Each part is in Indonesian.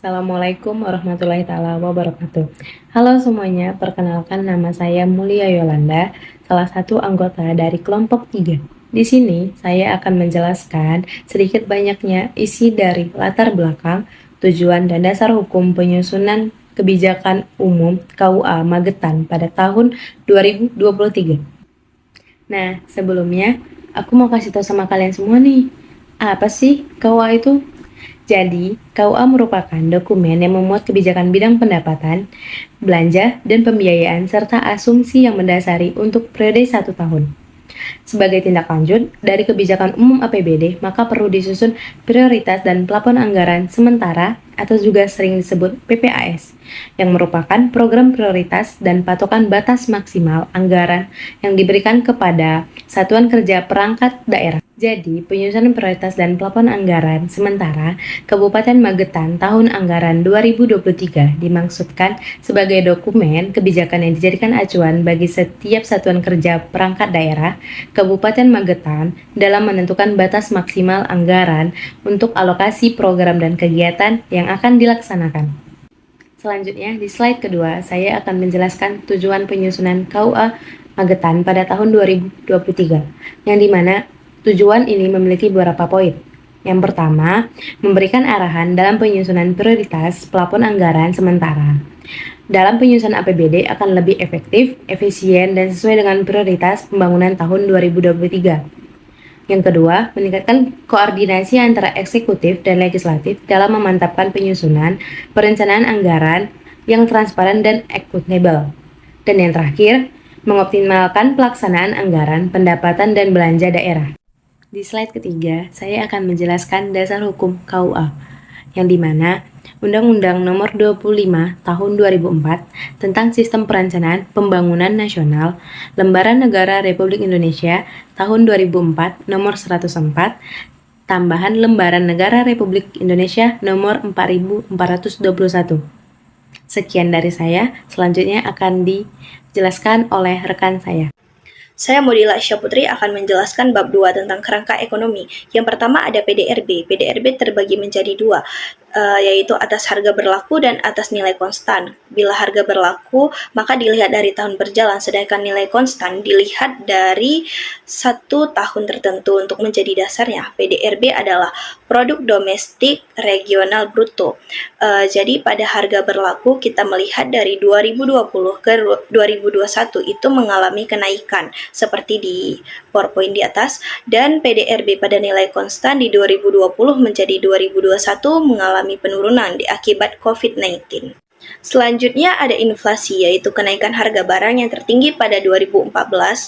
Assalamualaikum warahmatullahi taala wabarakatuh. Halo semuanya, perkenalkan nama saya Mulia Yolanda, salah satu anggota dari kelompok 3. Di sini saya akan menjelaskan sedikit banyaknya isi dari latar belakang, tujuan dan dasar hukum penyusunan kebijakan umum KUA Magetan pada tahun 2023. Nah, sebelumnya aku mau kasih tahu sama kalian semua nih, apa sih KUA itu? Jadi, KUA merupakan dokumen yang memuat kebijakan bidang pendapatan, belanja, dan pembiayaan serta asumsi yang mendasari untuk periode 1 tahun. Sebagai tindak lanjut dari kebijakan umum APBD, maka perlu disusun prioritas dan plafon anggaran sementara atau juga sering disebut PPAS, yang merupakan program prioritas dan patokan batas maksimal anggaran yang diberikan kepada satuan kerja perangkat daerah. Jadi, penyusunan prioritas dan plafon anggaran sementara Kabupaten Magetan tahun anggaran 2023 dimaksudkan sebagai dokumen kebijakan yang dijadikan acuan bagi setiap satuan kerja perangkat daerah Kabupaten Magetan dalam menentukan batas maksimal anggaran untuk alokasi program dan kegiatan yang akan dilaksanakan. Selanjutnya, di slide kedua, saya akan menjelaskan tujuan penyusunan KUA Magetan pada tahun 2023, yang dimana tujuan ini memiliki beberapa poin. Yang pertama, memberikan arahan dalam penyusunan prioritas plafon anggaran sementara. Dalam penyusunan APBD akan lebih efektif, efisien, dan sesuai dengan prioritas pembangunan tahun 2023. Yang kedua, meningkatkan koordinasi antara eksekutif dan legislatif dalam memantapkan penyusunan perencanaan anggaran yang transparan dan akuntabel. Dan yang terakhir, mengoptimalkan pelaksanaan anggaran pendapatan dan belanja daerah. Di slide ketiga, saya akan menjelaskan dasar hukum KUA, yang dimana Undang-Undang Nomor 25 Tahun 2004 tentang Sistem Perencanaan Pembangunan Nasional, Lembaran Negara Republik Indonesia Tahun 2004 Nomor 104, tambahan Lembaran Negara Republik Indonesia Nomor 4421. Sekian dari saya, selanjutnya akan dijelaskan oleh rekan saya. Saya Modila Asya Putri akan menjelaskan bab 2 tentang kerangka ekonomi. Yang pertama ada PDRB. PDRB terbagi menjadi dua, yaitu atas harga berlaku dan atas nilai konstan. Bila harga berlaku, maka dilihat dari tahun berjalan, sedangkan nilai konstan dilihat dari 1 tahun tertentu untuk menjadi dasarnya. PDRB adalah produk domestik regional bruto. Jadi pada harga berlaku kita melihat dari 2020 ke 2021 itu mengalami kenaikan seperti di PowerPoint di atas, dan PDRB pada nilai konstan di 2020 menjadi 2021 mengalami penurunan akibat COVID-19. Selanjutnya ada inflasi, yaitu kenaikan harga barang yang tertinggi pada 2014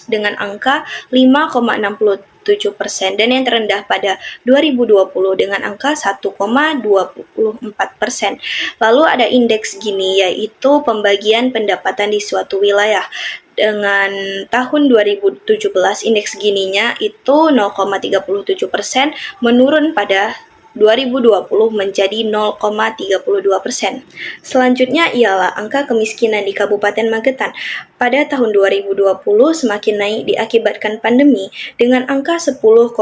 dengan angka 5,67% dan yang terendah pada 2020 dengan angka 1,24%. Lalu ada indeks Gini, yaitu pembagian pendapatan di suatu wilayah. Dengan tahun 2017 indeks Gininya itu 0,37%, menurun pada 2020 menjadi 0,32%. Selanjutnya ialah angka kemiskinan di Kabupaten Magetan. Pada tahun 2020 semakin naik diakibatkan pandemi dengan angka 10,35%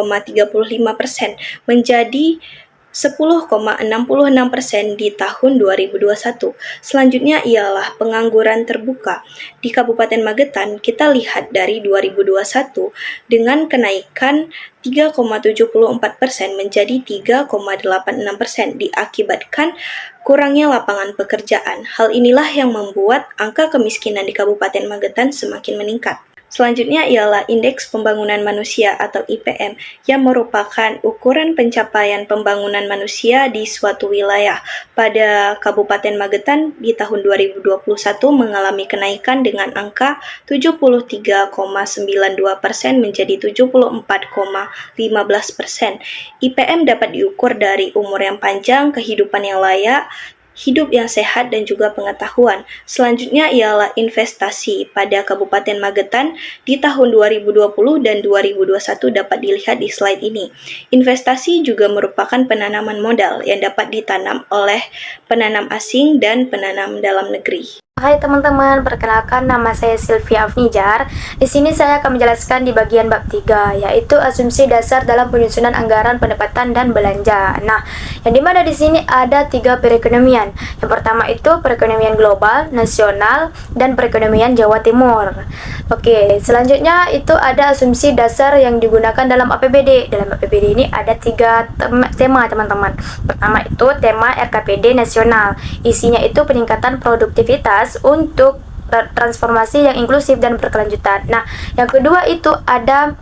menjadi 10,66% di tahun 2021. Selanjutnya ialah pengangguran terbuka. Di Kabupaten Magetan kita lihat dari 2021 dengan kenaikan 3,74% menjadi 3,86% diakibatkan kurangnya lapangan pekerjaan. Hal inilah yang membuat angka kemiskinan di Kabupaten Magetan semakin meningkat. Selanjutnya ialah Indeks Pembangunan Manusia atau IPM yang merupakan ukuran pencapaian pembangunan manusia di suatu wilayah. Pada Kabupaten Magetan di tahun 2021 mengalami kenaikan dengan angka 73,92% menjadi 74,15%. IPM dapat diukur dari umur yang panjang, kehidupan yang layak, hidup yang sehat, dan juga pengetahuan. Selanjutnya ialah investasi pada Kabupaten Magetan di tahun 2020 dan 2021 dapat dilihat di slide ini. Investasi juga merupakan penanaman modal yang dapat ditanam oleh penanam asing dan penanam dalam negeri. Hai teman-teman, perkenalkan nama saya Sylvia Afnijar. Di sini saya akan menjelaskan di bagian bab 3, yaitu asumsi dasar dalam penyusunan anggaran pendapatan dan belanja. Nah, yang dimana di sini ada 3 perekonomian. Yang pertama itu perekonomian global, nasional, dan perekonomian Jawa Timur. Oke, selanjutnya itu ada asumsi dasar yang digunakan dalam APBD. Dalam APBD ini ada 3 tema teman-teman. Pertama itu tema RKPD nasional. Isinya itu peningkatan produktivitas untuk transformasi yang inklusif dan berkelanjutan. Nah, yang kedua itu ada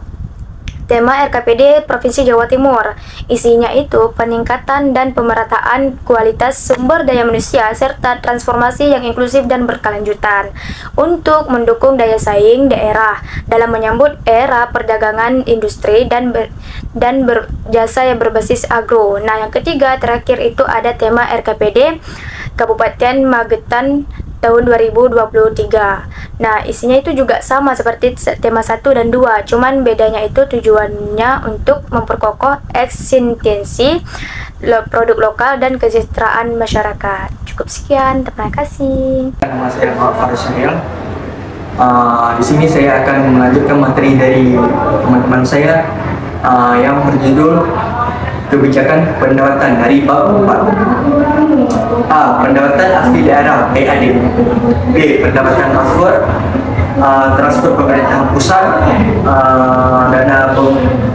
tema RKPD Provinsi Jawa Timur. Isinya itu peningkatan dan pemerataan kualitas sumber daya manusia serta transformasi yang inklusif dan berkelanjutan untuk mendukung daya saing daerah dalam menyambut era perdagangan industri dan berjasa yang berbasis agro. Nah, yang ketiga terakhir itu ada tema RKPD Kabupaten Magetan tahun 2023. Nah, isinya itu juga sama seperti tema 1 dan 2, cuman bedanya itu tujuannya untuk memperkokoh eksistensi produk lokal dan kesejahteraan masyarakat. Cukup sekian, terima kasih. Nama saya Muhammad Syahil. Di sini saya akan melanjutkan materi dari teman-teman saya yang berjudul kebijakan pendapatan dari bab 4. A. Pendapatan asli daerah (PAD). B. Pendapatan transfer pemerintahan pusat, dana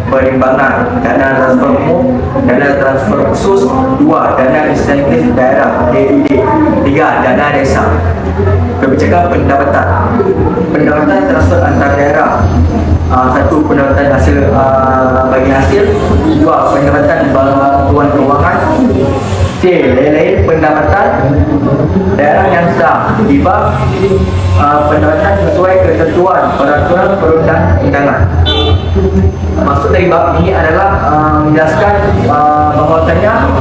perimbangan, dana transfer umum, dana transfer khusus. 2. Dana insentif daerah (DID). 3. Dana desa. Kebijakan pendapatan transfer antar daerah. 1. Pendapatan hasil bagi hasil. 2. Pendapatan bantuan keuangan. C. Lain-lain pendapatan daerah yang sah. 5. Pendapatan sesuai ketentuan peraturan perundang-undangan. Maksud dari bab ini adalah menjelaskan bahwasanya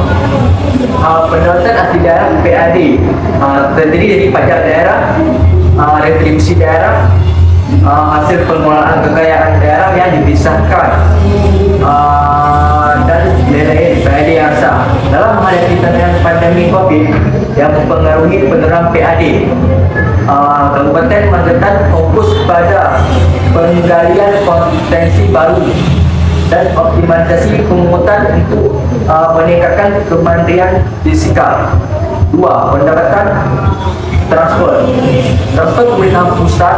pendapatan asli daerah (PAD) terdiri dari pajak daerah, retribusi daerah, hasil pengelolaan kekayaan daerah yang dipisahkan, dan lain-lain PAD yang sah. Dalam menghadapi tantangan pandemi COVID yang mempengaruhi penerang PAD, Kabupaten Magetan fokus pada penggalian potensi baru dan optimalisasi pemungutan untuk meningkatkan kemandirian fiskal. 2. Pendapatan transfer pemerintahan pusat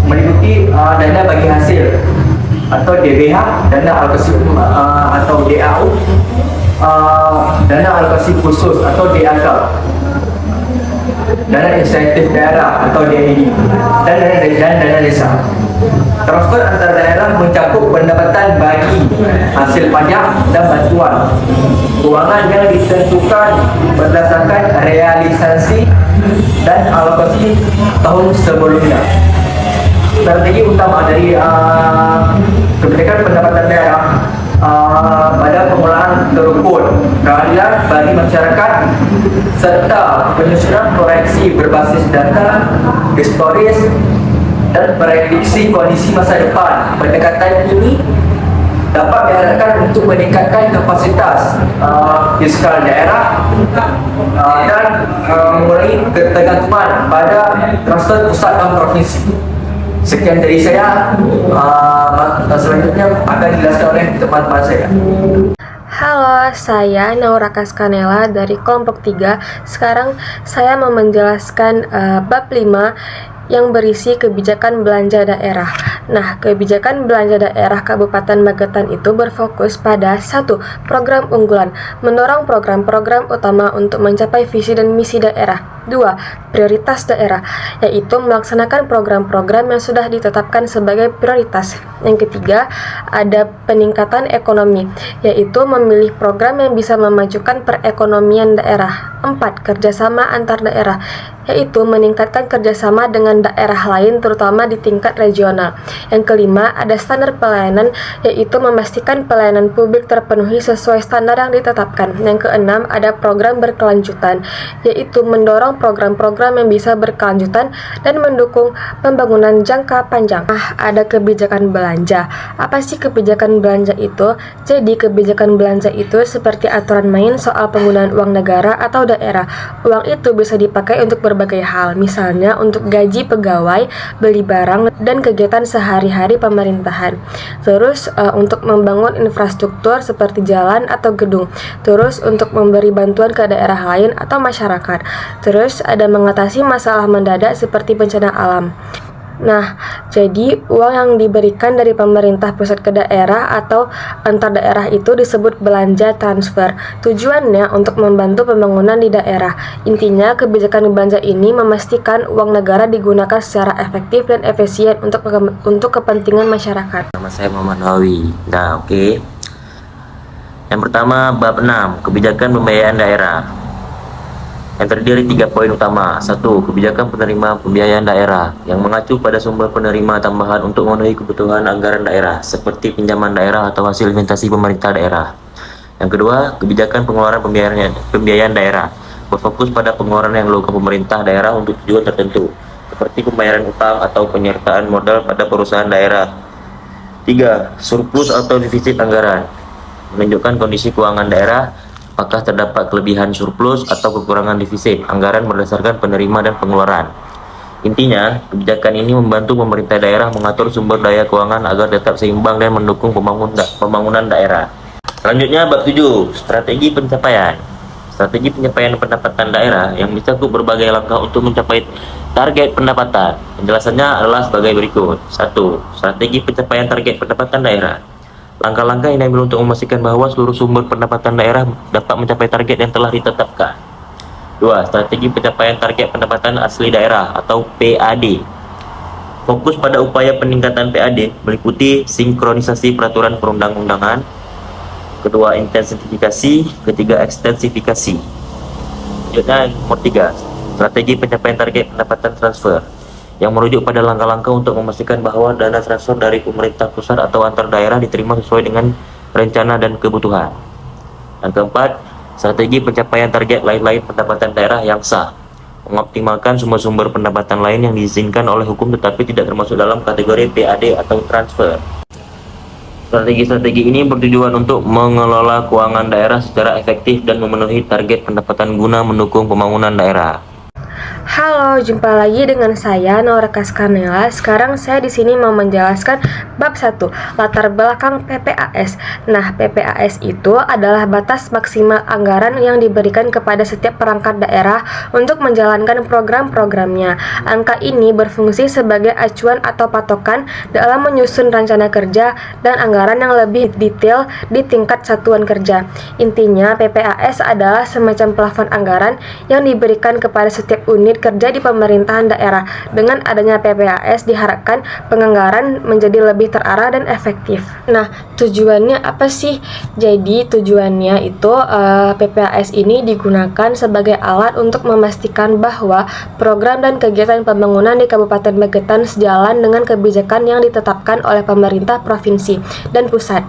meliputi dana bagi hasil atau DBH, dana alokasi atau DAU, dana alokasi khusus atau DAK, dana insentif daerah atau DID, dan dana desa. Transfer antar daerah mencakup pendapatan bagi hasil pajak dan bantuan keuangan yang ditentukan berdasarkan realisasi dan alokasi tahun sebelumnya. Strategi utama dari kebijakan pendapatan daerah pada pengelolaan terukur, keadilan bagi masyarakat, serta penyusunan koreksi berbasis data historis dan prediksi kondisi masa depan. Pendekatan ini dapat diharapkan untuk meningkatkan kapasitas fiskal daerah dan mengurangi ketergantungan pada transfer pusat dan provinsi. Sekian dari saya. Selanjutnya akan dijelaskan oleh teman-teman saya. Halo, saya Naura Kaskanela dari kelompok 3. Sekarang saya mau menjelaskan bab 5 yang berisi kebijakan belanja daerah. Nah, kebijakan belanja daerah Kabupaten Magetan itu berfokus pada 1. Program unggulan, mendorong program-program utama untuk mencapai visi dan misi daerah. 2. Prioritas daerah, yaitu melaksanakan program-program yang sudah ditetapkan sebagai prioritas. Yang ketiga, ada peningkatan ekonomi, yaitu memilih program yang bisa memajukan perekonomian daerah. 4. Kerjasama antar daerah, yaitu meningkatkan kerjasama dengan daerah lain terutama di tingkat regional. Yang kelima, ada standar pelayanan, yaitu memastikan pelayanan publik terpenuhi sesuai standar yang ditetapkan. Yang keenam, ada program berkelanjutan, yaitu mendorong program-program yang bisa berkelanjutan dan mendukung pembangunan jangka panjang. Ada kebijakan belanja belanja. Apa sih kebijakan belanja itu? Jadi kebijakan belanja itu seperti aturan main soal penggunaan uang negara atau daerah. Uang itu bisa dipakai untuk berbagai hal, misalnya untuk gaji pegawai, beli barang, dan kegiatan sehari-hari pemerintahan. Terus untuk membangun infrastruktur seperti jalan atau gedung. Terus untuk memberi bantuan ke daerah lain atau masyarakat. Terus ada mengatasi masalah mendadak seperti bencana alam. Nah, jadi uang yang diberikan dari pemerintah pusat ke daerah atau antar daerah itu disebut belanja transfer. Tujuannya untuk membantu pembangunan di daerah. Intinya, kebijakan belanja ini memastikan uang negara digunakan secara efektif dan efisien untuk kepentingan masyarakat. Nama saya Muhammad Nawawi. Nah, oke. Yang pertama, bab 6, kebijakan pembiayaan daerah. Yang terdiri 3 poin utama. 1. Kebijakan penerima pembiayaan daerah yang mengacu pada sumber penerima tambahan untuk memenuhi kebutuhan anggaran daerah seperti pinjaman daerah atau hasil investasi pemerintah daerah. Yang kedua, kebijakan pengeluaran pembiayaan daerah berfokus pada pengeluaran yang dilakukan pemerintah daerah untuk tujuan tertentu seperti pembayaran utang atau penyertaan modal pada perusahaan daerah. 3. Surplus atau defisit anggaran menunjukkan kondisi keuangan daerah, apakah terdapat kelebihan surplus atau kekurangan defisit anggaran berdasarkan penerima dan pengeluaran. Intinya, kebijakan ini membantu pemerintah daerah mengatur sumber daya keuangan agar tetap seimbang dan mendukung pembangunan daerah. Selanjutnya, bab 7, strategi pencapaian. Strategi pencapaian pendapatan daerah yang mencakup berbagai langkah untuk mencapai target pendapatan. Penjelasannya adalah sebagai berikut. 1. Strategi pencapaian target pendapatan daerah. Langkah-langkah yang diambil untuk memastikan bahwa seluruh sumber pendapatan daerah dapat mencapai target yang telah ditetapkan. 2. Strategi pencapaian target pendapatan asli daerah atau PAD. Fokus pada upaya peningkatan PAD meliputi sinkronisasi peraturan perundang-undangan. Kedua, intensifikasi. Ketiga, ekstensifikasi. Selanjutnya, nomor 3. Strategi pencapaian target pendapatan transfer yang merujuk pada langkah-langkah untuk memastikan bahwa dana transfer dari pemerintah pusat atau antar daerah diterima sesuai dengan rencana dan kebutuhan. Yang keempat, strategi pencapaian target lain-lain pendapatan daerah yang sah, mengoptimalkan sumber-sumber pendapatan lain yang diizinkan oleh hukum tetapi tidak termasuk dalam kategori PAD atau transfer. Strategi-strategi ini bertujuan untuk mengelola keuangan daerah secara efektif dan memenuhi target pendapatan guna mendukung pembangunan daerah. Halo, jumpa lagi dengan saya Nora Kaskanela. Sekarang saya di sini mau menjelaskan bab 1, latar belakang PPAS. Nah, PPAS itu adalah batas maksimal anggaran yang diberikan kepada setiap perangkat daerah untuk menjalankan program-programnya. Angka ini berfungsi sebagai acuan atau patokan dalam menyusun rencana kerja dan anggaran yang lebih detail di tingkat satuan kerja. Intinya, PPAS adalah semacam plafon anggaran yang diberikan kepada setiap unit kerja di pemerintahan daerah. Dengan adanya PPAS diharapkan penganggaran menjadi lebih terarah dan efektif. Nah, tujuannya apa sih? Jadi tujuannya itu PPAS ini digunakan sebagai alat untuk memastikan bahwa program dan kegiatan pembangunan di Kabupaten Magetan sejalan dengan kebijakan yang ditetapkan oleh pemerintah provinsi dan pusat.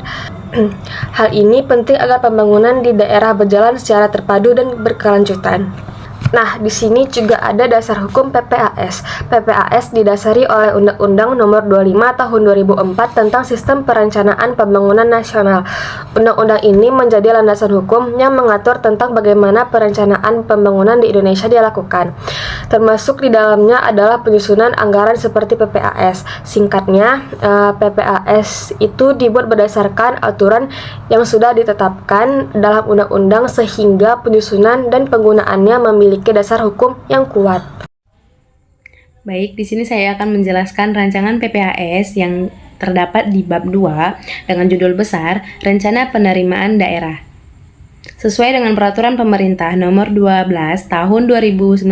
Hal ini penting agar pembangunan di daerah berjalan secara terpadu dan berkelanjutan. Nah, di sini juga ada dasar hukum PPAS. PPAS didasari oleh Undang-Undang Nomor 25 Tahun 2004 tentang Sistem Perencanaan Pembangunan Nasional. Undang-undang ini menjadi landasan hukum yang mengatur tentang bagaimana perencanaan pembangunan di Indonesia dilakukan. Termasuk di dalamnya adalah penyusunan anggaran seperti PPAS. Singkatnya, PPAS itu dibuat berdasarkan aturan yang sudah ditetapkan dalam undang-undang sehingga penyusunan dan penggunaannya memiliki dasar hukum yang kuat. Baik, di sini saya akan menjelaskan rancangan PPAS yang terdapat di bab 2 dengan judul besar Rencana Penerimaan Daerah. Sesuai dengan Peraturan Pemerintah Nomor 12 Tahun 2019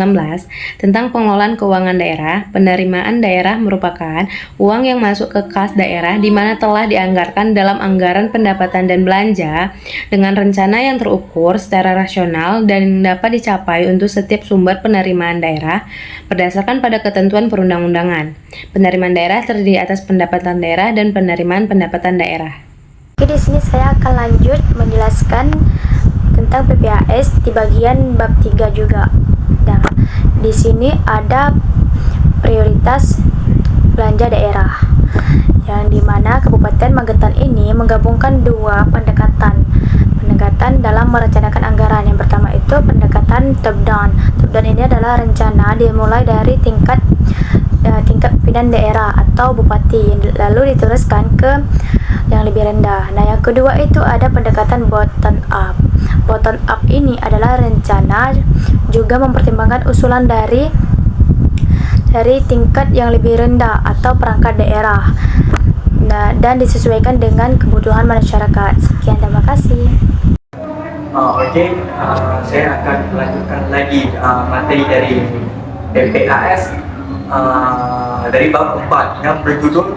tentang pengelolaan keuangan daerah, penerimaan daerah merupakan uang yang masuk ke kas daerah di mana telah dianggarkan dalam anggaran pendapatan dan belanja dengan rencana yang terukur secara rasional dan dapat dicapai untuk setiap sumber penerimaan daerah berdasarkan pada ketentuan perundang-undangan. Penerimaan daerah terdiri atas pendapatan daerah dan penerimaan pendapatan daerah. Oke, di sini saya akan lanjut menjelaskan tentang PPAS di bagian bab 3 juga. Nah, di sini ada prioritas belanja daerah. yang dimana Kabupaten Magetan ini menggabungkan dua pendekatan dalam merencanakan anggaran. Yang pertama itu pendekatan top down. Top down ini adalah rencana dimulai dari tingkat pimpinan daerah atau bupati, lalu diteruskan ke yang lebih rendah. Nah, yang kedua itu ada pendekatan bottom up. Bottom up ini adalah rencana juga mempertimbangkan usulan dari tingkat yang lebih rendah atau perangkat daerah. Nah, dan disesuaikan dengan kebutuhan masyarakat. Sekian, terima kasih. Saya akan melanjutkan lagi materi dari PPAS dari bab 4 yang berjudul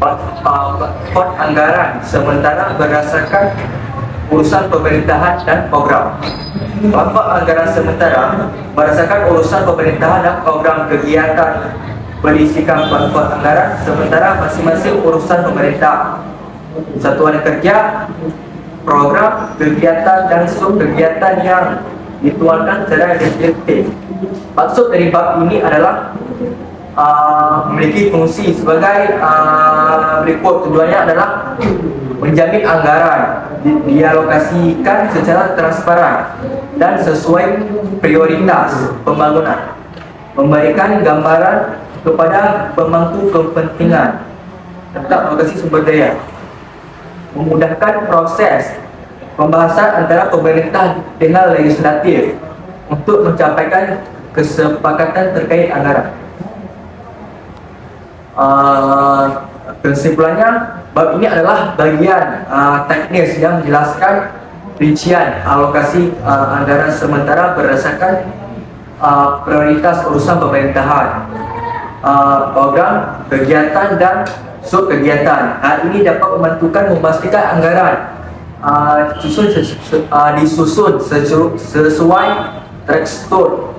Platform Anggaran Sementara Berdasarkan Urusan Pemerintahan dan Program. Platform Anggaran Sementara berdasarkan urusan pemerintahan dan program kegiatan berisikan platform anggaran sementara masing-masing urusan pemerintah, satuan kerja, program, kegiatan, dan sub-kegiatan yang dituangkan secara deskriptif. Maksud dari bab ini adalah memiliki fungsi sebagai berikut. Tujuannya adalah menjamin anggaran dialokasikan secara transparan dan sesuai prioritas pembangunan, memberikan gambaran kepada pemangku kepentingan tentang alokasi sumber daya, memudahkan proses pembahasan antara pemerintah dengan legislatif untuk mencapaikan kesepakatan terkait anggaran. Kesimpulannya, bab ini adalah bagian teknis yang menjelaskan rincian alokasi anggaran sementara berdasarkan prioritas urusan pemerintahan, program, kegiatan, dan sub-kegiatan. Hal ini dapat membantukan memastikan anggaran disusun sesuai tekstur,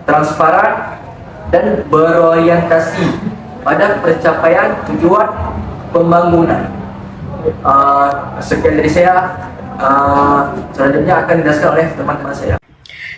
transparan, dan berorientasi pada pencapaian tujuan pembangunan. Sekian dari saya. Selanjutnya akan dijelaskan oleh teman-teman saya.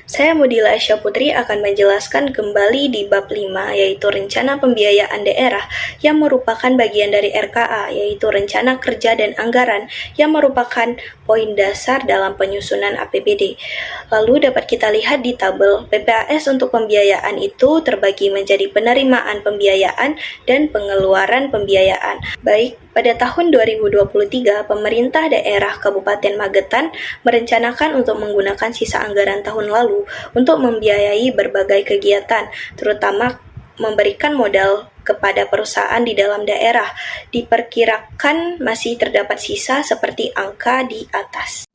Saya Mudila Aisyah Putri akan menjelaskan kembali di bab 5, yaitu Rencana Pembiayaan Daerah yang merupakan bagian dari RKA, yaitu Rencana Kerja dan Anggaran yang merupakan poin dasar dalam penyusunan APBD. Lalu dapat kita lihat di tabel, PPAS untuk pembiayaan itu terbagi menjadi penerimaan pembiayaan dan pengeluaran pembiayaan. Baik, pada tahun 2023, pemerintah daerah Kabupaten Magetan merencanakan untuk menggunakan sisa anggaran tahun lalu untuk membiayai berbagai kegiatan, terutama memberikan modal kepada perusahaan di dalam daerah. Diperkirakan masih terdapat sisa seperti angka di atas.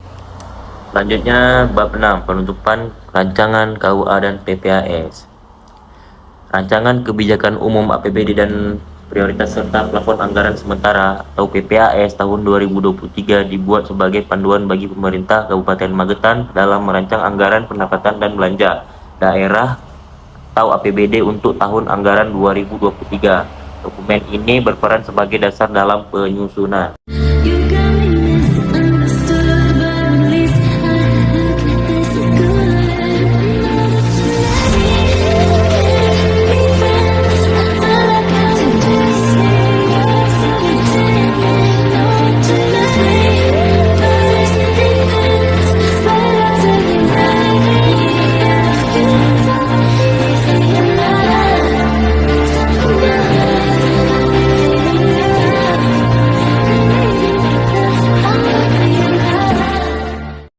Selanjutnya, bab 6, penutupan rancangan KUA dan PPAS. Rancangan Kebijakan Umum APBD dan Prioritas serta Plafon Anggaran Sementara atau PPAS tahun 2023 dibuat sebagai panduan bagi pemerintah Kabupaten Magetan dalam merancang anggaran pendapatan dan belanja daerah atau APBD untuk tahun anggaran 2023. Dokumen ini berperan sebagai dasar dalam penyusunan